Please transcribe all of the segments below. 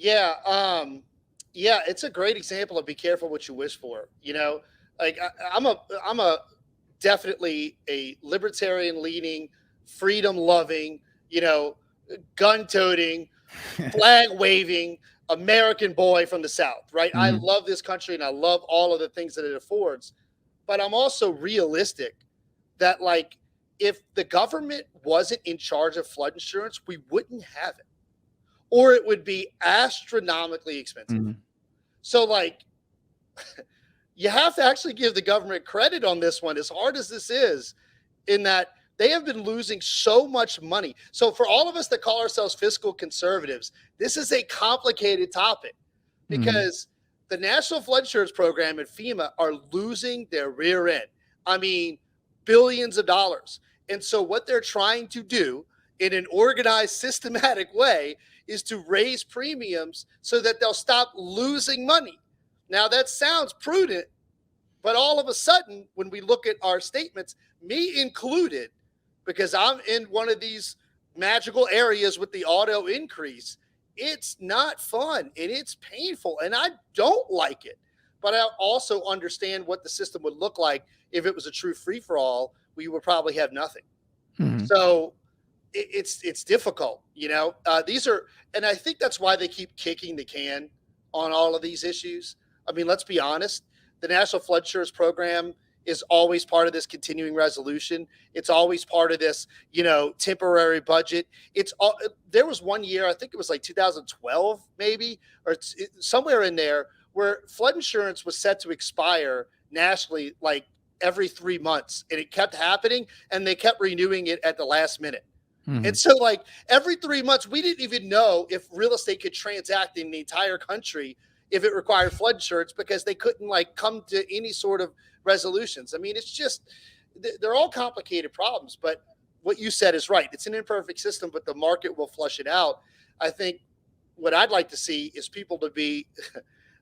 Yeah, yeah, it's a great example of be careful what you wish for. Like I'm a definitely a libertarian leaning, freedom loving, you know, gun toting, flag waving American boy from the South, right? I Mhm. love this country and I love all of the things that it affords, but I'm also realistic that like if the government wasn't in charge of flood insurance, we wouldn't have it, or it would be astronomically expensive. Mhm. So like you have to actually give the government credit on this one, as hard as this is, in that they have been losing so much money. So for all of us that call ourselves fiscal conservatives, this is a complicated topic Mhm. because the National Flood Insurance Program and FEMA are losing their rear end. I mean, billions of dollars. And so what they're trying to do in an organized, systematic way is to raise premiums so that they'll stop losing money. Now, that sounds prudent, but all of a sudden, when we look at our statements, me included, because I'm in one of these magical areas with the auto increase, it's not fun and it's painful and I don't like it. But I also understand what the system would look like if it was a true free for all. We would probably have nothing. Mhm. So it's difficult, These are, and I think that's why they keep kicking the can on all of these issues. I mean, let's be honest. The National Flood Insurance Program is always part of this continuing resolution. It's always part of this, temporary budget. It's all. There was one year, I think it was like 2012, maybe, or somewhere in there, where flood insurance was set to expire nationally, like every 3 months, and it kept happening, and they kept renewing it at the last minute. And Mhm. so, like every 3 months, we didn't even know if real estate could transact in the entire country if it required flood insurance because they couldn't like come to any sort of resolutions. I mean, it's just they're all complicated problems. But what you said is right. It's an imperfect system, but the market will flush it out. I think what I'd like to see is people to be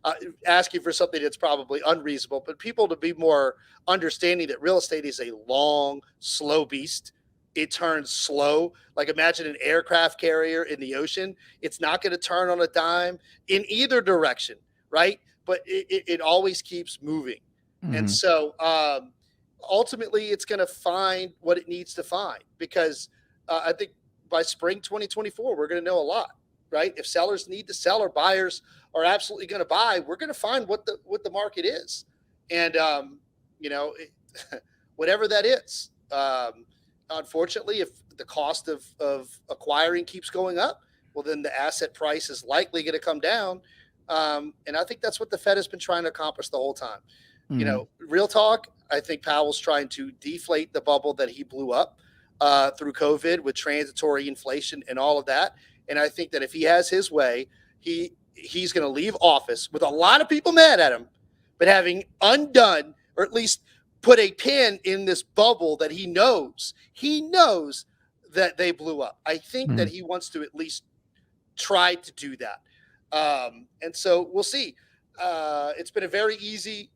uh, asking for something that's probably unreasonable, but people to be more understanding that real estate is a long, slow beast. It turns slow. Like imagine an aircraft carrier in the ocean. It's not going to turn on a dime in either direction, right? But it always keeps moving. And Mhm. so ultimately, it's going to find what it needs to find because I think by spring 2024, we're going to know a lot, right? If sellers need to sell or buyers are absolutely going to buy, we're going to find what the market is, and you know, it, whatever that is. Unfortunately, if the cost of acquiring keeps going up, well, then the asset price is likely going to come down. And I think that's what the Fed has been trying to accomplish the whole time. Mhm. Real talk, I think Powell's trying to deflate the bubble that he blew up through COVID with transitory inflation and all of that. And I think that if he has his way, he's going to leave office with a lot of people mad at him, but having undone or at least put a pin in this bubble that he knows that they blew up. I think that Mhm. he wants to at least try to do that. And so we'll see. It's been a very easy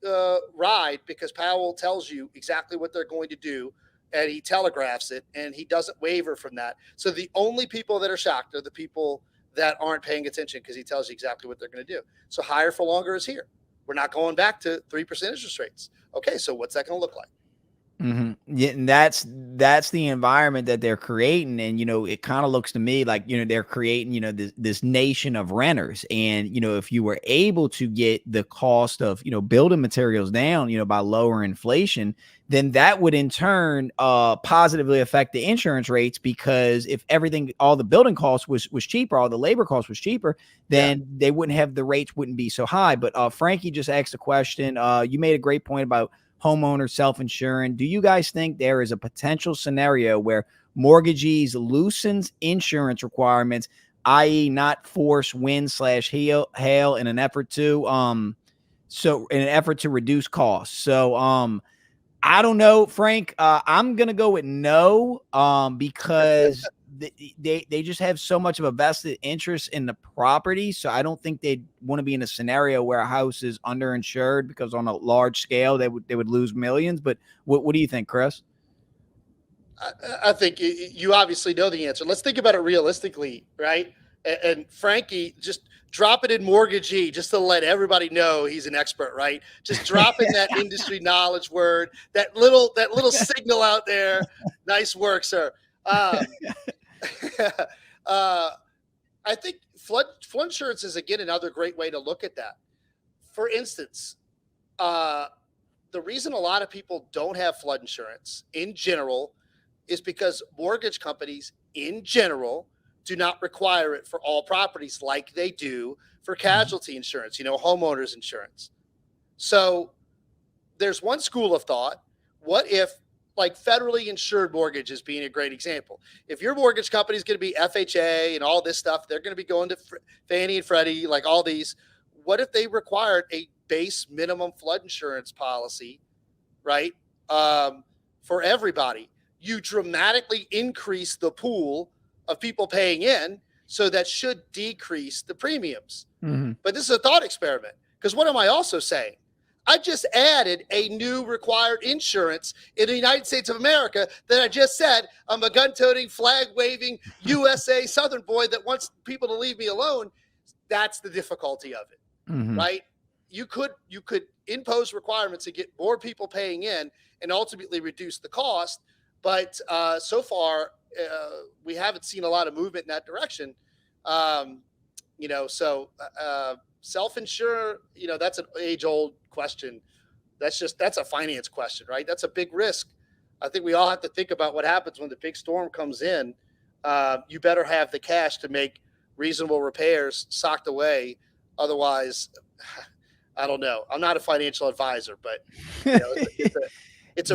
ride because Powell tells you exactly what they're going to do and he telegraphs it and he doesn't waver from that. So the only people that are shocked are the people that aren't paying attention because he tells you exactly what they're going to do. So higher for longer is here. We're not going back to 3% interest rates. Okay, so what's that going to look like? Mhm. Yeah, and that's the environment that they're creating, and it kind of looks to me like they're creating this nation of renters, and if you were able to get the cost of building materials down by lower inflation, then that would in turn positively affect the insurance rates because if everything all the building costs was cheaper, all the labor costs was cheaper, Yeah. then they wouldn't have the rates wouldn't be so high. But Frankie just asked a question. You made a great point about homeowners self-insuring. Do you guys think there is a potential scenario where mortgagees loosens insurance requirements, i.e., not force wind slash hail in an effort to reduce costs? So I don't know, Frank. I'm gonna go with no, because they just have so much of a vested interest in the property. So I don't think they'd want to be in a scenario where a house is underinsured because on a large scale they would lose millions. But what do you think, Chris? I think you obviously know the answer. Let's think about it realistically, right? And Frankie, just drop it in mortgagee just to let everybody know he's an expert, right? Just dropping that industry knowledge word, that little signal out there. Nice work, sir. uh, I think flood insurance is again another great way to look at that. For instance, uh, the reason a lot of people don't have flood insurance in general is because mortgage companies in general do not require it for all properties like they do for casualty insurance, homeowners insurance. So there's one school of thought. What if, like, federally insured mortgages being a great example? If your mortgage company is going to be FHA and all this stuff, they're going to be going to Fannie and Freddie, like all these. What if they required a base minimum flood insurance policy, right? For everybody, you dramatically increase the pool of people paying in, so that should decrease the premiums. Mm-hmm. But this is a thought experiment, because what am I also saying? I just added a new required insurance in the United States of America that I just said I'm a gun-toting, flag-waving USA Southern boy that wants people to leave me alone. That's the difficulty of it, right? You could impose requirements to get more people paying in and ultimately reduce the cost, but so far we haven't seen a lot of movement in that direction. Self-insure, that's an age-old question. That's a finance question, right? That's a big risk. I think we all have to think about what happens when the big storm comes in. You better have the cash to make reasonable repairs socked away. Otherwise, I don't know. I'm not a financial advisor, but